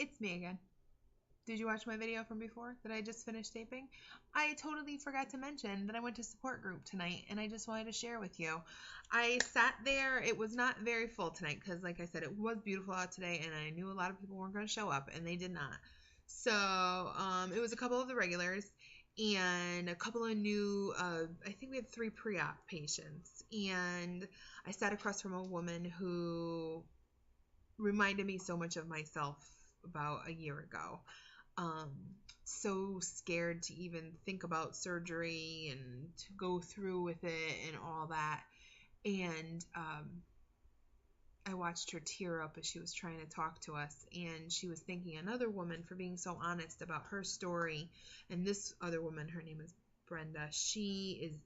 It's me again. Did you watch my video from before that I just finished taping? I totally forgot to mention that I went to support group tonight, and I just wanted to share with you. I sat there. It was not very full tonight because, like I said, it was beautiful out today, and I knew a lot of people weren't going to show up, and they did not. So it was a couple of the regulars and a couple of new, I think we had 3 pre-op patients, and I sat across from a woman who reminded me so much of myself about a year ago. Um, so scared to even think about surgery and to go through with it and all that. And I watched her tear up as she was trying to talk to us, and she was thanking another woman for being so honest about her story. And this other woman, her name is Brenda, she's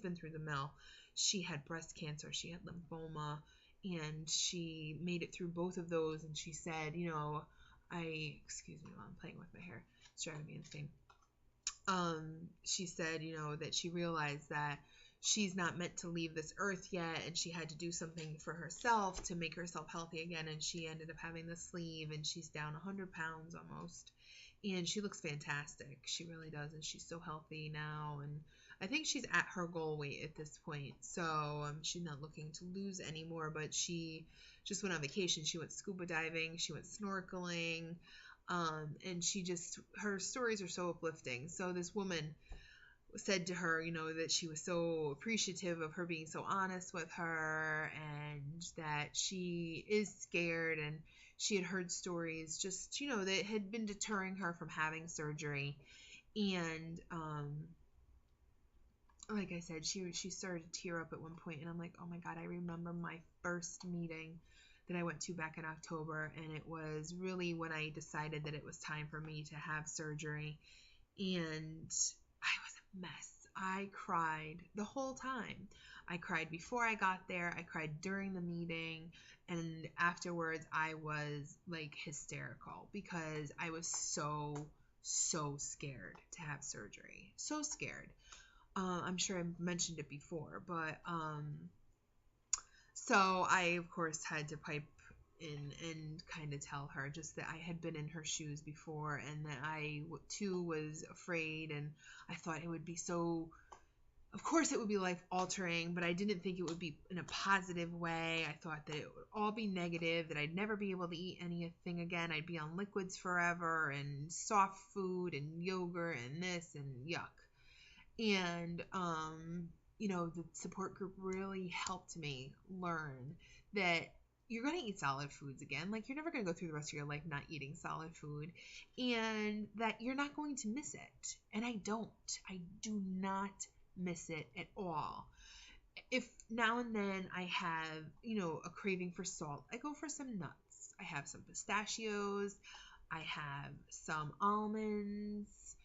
been through the mill. She had breast cancer, she had lymphoma, and she made it through both of those. And she said, excuse me while I'm playing with my hair, it's driving me insane. She said, that she realized that she's not meant to leave this earth yet, and she had to do something for herself to make herself healthy again. And she ended up having the sleeve, and she's down 100 pounds almost. And she looks fantastic. She really does. And she's so healthy now. And I think she's at her goal weight at this point. So she's not looking to lose anymore. But she just went on vacation. She went scuba diving. She went snorkeling. And her stories are so uplifting. So this woman said to her, that she was so appreciative of her being so honest with her, and that she is scared, and she had heard stories just, that had been deterring her from having surgery. And like I said, she started to tear up at one point, and I'm like, oh my God, I remember my first meeting that I went to back in October, and it was really when I decided that it was time for me to have surgery. And I was a mess. I cried the whole time. I cried before I got there. I cried during the meeting. And afterwards, I was like hysterical because I was so scared to have surgery. So scared. I'm sure I mentioned it before, but so I, of course, had to pipe in and kind of tell her just that I had been in her shoes before, and that I too was afraid, and I thought it would be so, of course it would be life altering, but I didn't think it would be in a positive way. I thought that it would all be negative, that I'd never be able to eat anything again. I'd be on liquids forever and soft food and yogurt and this and yuck. And the support group really helped me learn that you're going to eat solid foods again. Like, you're never going to go through the rest of your life not eating solid food, and that you're not going to miss it. And I do not miss it at all. If now and then I have, a craving for salt, I go for some nuts. I have some pistachios. I have some almonds,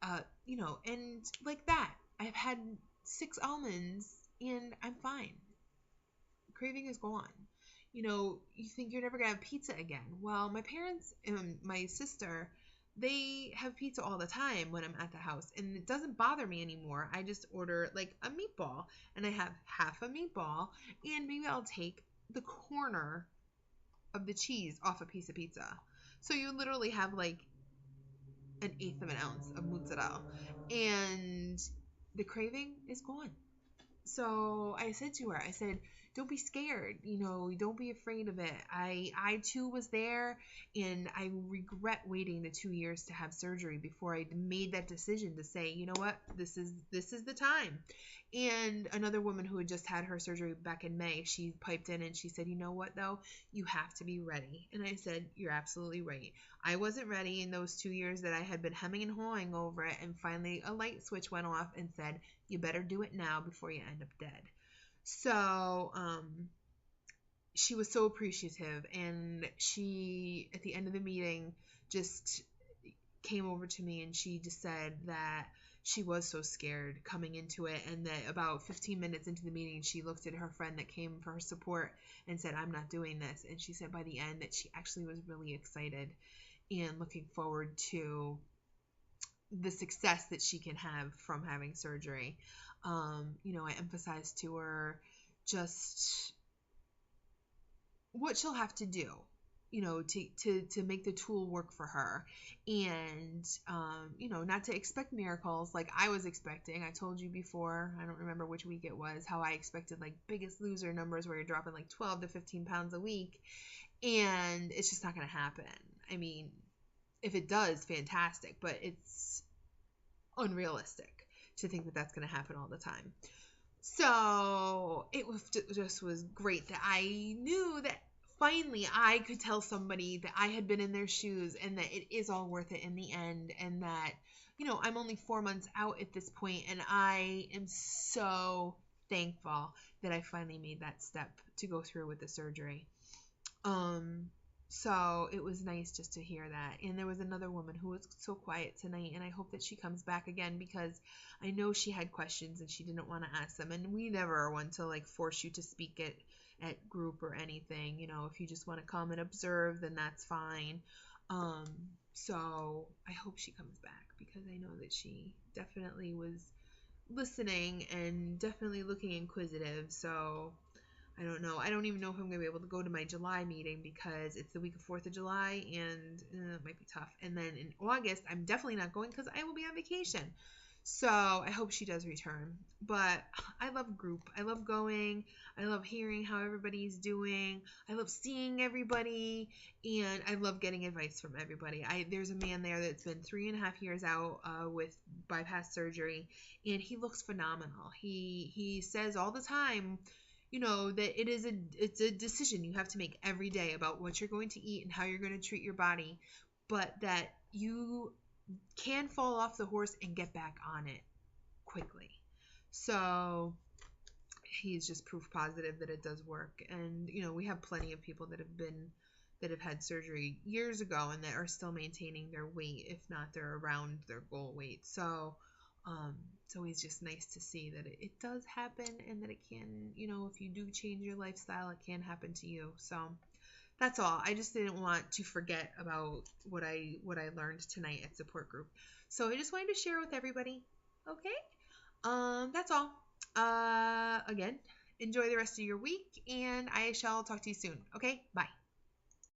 and like that. I've had 6 almonds and I'm fine. Craving is gone. You think you're never going to have pizza again. Well, my parents and my sister, they have pizza all the time when I'm at the house, and it doesn't bother me anymore. I just order like a meatball, and I have half a meatball, and maybe I'll take the corner of the cheese off a piece of pizza. So you literally have like an eighth of an ounce of mozzarella, and the craving is gone. So I said to her, I said, don't be scared, don't be afraid of it. I too was there, and I regret waiting the 2 years to have surgery before I made that decision to say, you know what, this is the time. And another woman who had just had her surgery back in May, she piped in and she said, you know what though, you have to be ready. And I said, you're absolutely right. I wasn't ready in those 2 years that I had been hemming and hawing over it, and finally a light switch went off and said, you better do it now before you end up dead. So she was so appreciative, and she, at the end of the meeting, just came over to me, and she just said that she was so scared coming into it, and that about 15 minutes into the meeting, she looked at her friend that came for her support and said, I'm not doing this. And she said by the end that she actually was really excited and looking forward to the success that she can have from having surgery. I emphasized to her just what she'll have to do to make the tool work for her. And, not to expect miracles like I was expecting. I told you before, I don't remember which week it was, how I expected like Biggest Loser numbers where you're dropping like 12 to 15 pounds a week. And it's just not going to happen. I mean, if it does, fantastic, but it's unrealistic to think that that's going to happen all the time. So it was great that I knew that finally I could tell somebody that I had been in their shoes and that it is all worth it in the end, and that, I'm only 4 months out at this point, and I am so thankful that I finally made that step to go through with the surgery. So it was nice just to hear that. And there was another woman who was so quiet tonight, and I hope that she comes back again, because I know she had questions and she didn't want to ask them. And we never are one to like force you to speak at group or anything. If you just want to come and observe, then that's fine. So I hope she comes back, because I know that she definitely was listening and definitely looking inquisitive. So I don't know. I don't even know if I'm going to be able to go to my July meeting, because it's the week of 4th of July, and it might be tough. And then in August, I'm definitely not going because I will be on vacation. So I hope she does return. But I love group. I love going. I love hearing how everybody's doing. I love seeing everybody. And I love getting advice from everybody. There's a man there that's been 3.5 years out with bypass surgery, and he looks phenomenal. He says all the time, that it's a decision you have to make every day about what you're going to eat and how you're going to treat your body, but that you can fall off the horse and get back on it quickly. So he's just proof positive that it does work. And we have plenty of people that have had surgery years ago and that are still maintaining their weight, if not they're around their goal weight. So it's always just nice to see that it does happen, and that it can, if you do change your lifestyle, it can happen to you. So that's all. I just didn't want to forget about what I learned tonight at support group. So I just wanted to share with everybody. Okay. That's all. Again, enjoy the rest of your week, and I shall talk to you soon. Okay. Bye.